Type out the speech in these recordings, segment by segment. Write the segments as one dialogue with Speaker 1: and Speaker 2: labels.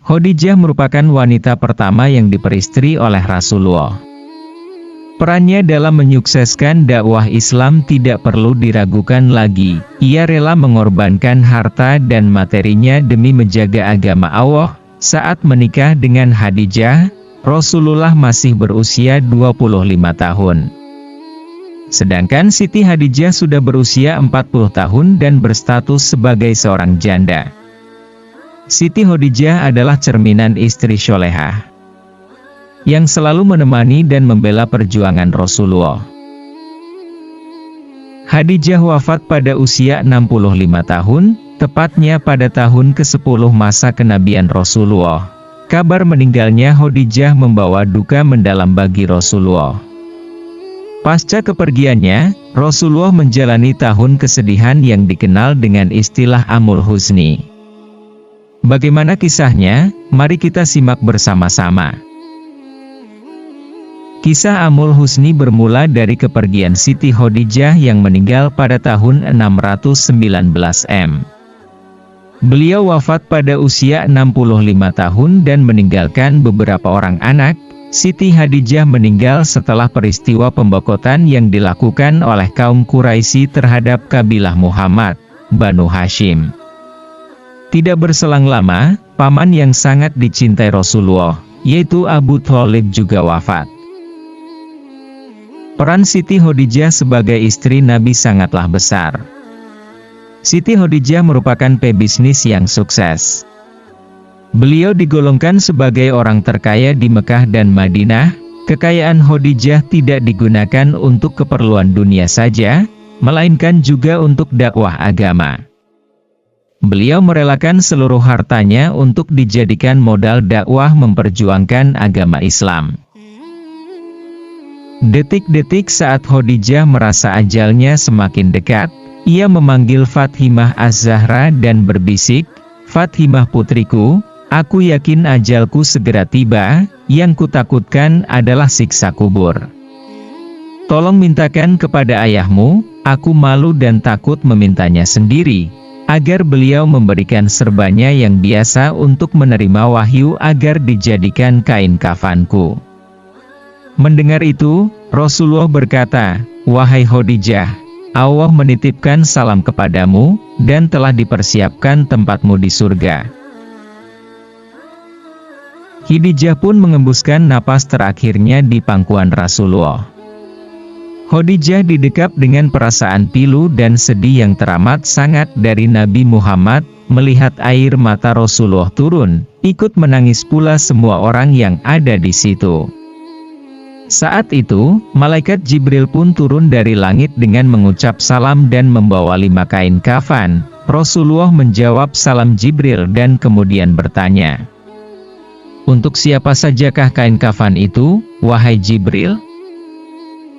Speaker 1: Khadijah merupakan wanita pertama yang diperistri oleh Rasulullah. Perannya dalam menyukseskan dakwah Islam tidak perlu diragukan lagi. Ia rela mengorbankan harta dan materinya demi menjaga agama Allah. Saat menikah dengan Khadijah, Rasulullah masih berusia 25 tahun. Sedangkan Siti Khadijah sudah berusia 40 tahun dan berstatus sebagai seorang janda. Siti Khadijah adalah cerminan istri solehah yang selalu menemani dan membela perjuangan Rasulullah. Khadijah wafat pada usia 65 tahun, tepatnya pada tahun ke-10 masa kenabian Rasulullah. Kabar meninggalnya Khadijah membawa duka mendalam bagi Rasulullah. Pasca kepergiannya, Rasulullah menjalani tahun kesedihan yang dikenal dengan istilah Amul Huzni. Bagaimana kisahnya? Mari kita simak bersama-sama. Kisah Amul Huzni bermula dari kepergian Siti Khadijah yang meninggal pada tahun 619 M. Beliau wafat pada usia 65 tahun dan meninggalkan beberapa orang anak. Siti Khadijah meninggal setelah peristiwa pemboikotan yang dilakukan oleh kaum Quraisy terhadap kabilah Muhammad, Banu Hashim. Tidak berselang lama, paman yang sangat dicintai Rasulullah, yaitu Abu Thalib juga wafat. Peran Siti Khadijah sebagai istri Nabi sangatlah besar. Siti Khadijah merupakan pebisnis yang sukses. Beliau digolongkan sebagai orang terkaya di Mekah dan Madinah. Kekayaan Khadijah tidak digunakan untuk keperluan dunia saja, melainkan juga untuk dakwah agama. Beliau merelakan seluruh hartanya untuk dijadikan modal dakwah memperjuangkan agama Islam. Detik-detik saat Khadijah merasa ajalnya semakin dekat, ia memanggil Fatimah Az-Zahra dan berbisik, "Fatimah putriku, aku yakin ajalku segera tiba, yang kutakutkan adalah siksa kubur. Tolong mintakan kepada ayahmu, aku malu dan takut memintanya sendiri, agar beliau memberikan serbanya yang biasa untuk menerima wahyu agar dijadikan kain kafanku." Mendengar itu, Rasulullah berkata, "Wahai Khadijah, Allah menitipkan salam kepadamu, dan telah dipersiapkan tempatmu di surga." Khadijah pun mengembuskan napas terakhirnya di pangkuan Rasulullah. Khadijah didekap dengan perasaan pilu dan sedih yang teramat sangat dari Nabi Muhammad. Melihat air mata Rasulullah turun, ikut menangis pula semua orang yang ada di situ. Saat itu, malaikat Jibril pun turun dari langit dengan mengucap salam dan membawa 5 kain kafan. Rasulullah menjawab salam Jibril dan kemudian bertanya, "Untuk siapa sajakah kain kafan itu, wahai Jibril?"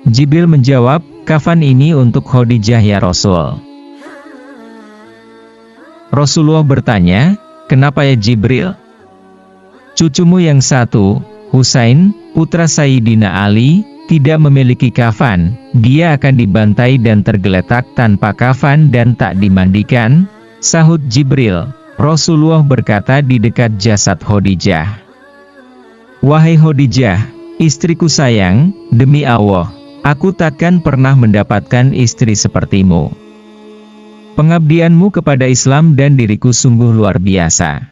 Speaker 1: Jibril menjawab, "Kafan ini untuk Khadijah ya Rasul." Rasulullah bertanya, "Kenapa ya Jibril?" "Cucumu yang satu, Husain, putra Sayyidina Ali, tidak memiliki kafan. Dia akan dibantai dan tergeletak tanpa kafan dan tak dimandikan," sahut Jibril. Rasulullah berkata di dekat jasad Khadijah, "Wahai Khadijah, istriku sayang, demi Allah, aku takkan pernah mendapatkan istri sepertimu. Pengabdianmu kepada Islam dan diriku sungguh luar biasa.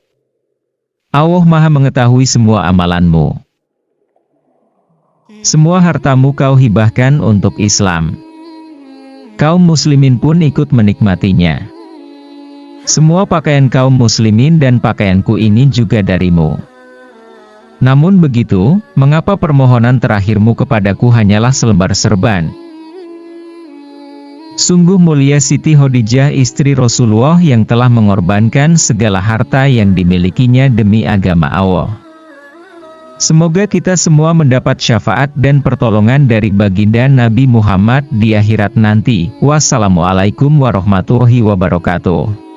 Speaker 1: Allah Maha mengetahui semua amalanmu. Semua hartamu kau hibahkan untuk Islam. Kaum muslimin pun ikut menikmatinya. Semua pakaian kaum muslimin dan pakaianku ini juga darimu. Namun begitu, mengapa permohonan terakhirmu kepadaku hanyalah selembar serban?" Sungguh mulia Siti Khadijah istri Rasulullah yang telah mengorbankan segala harta yang dimilikinya demi agama Allah. Semoga kita semua mendapat syafaat dan pertolongan dari baginda Nabi Muhammad di akhirat nanti. Wassalamualaikum warahmatullahi wabarakatuh.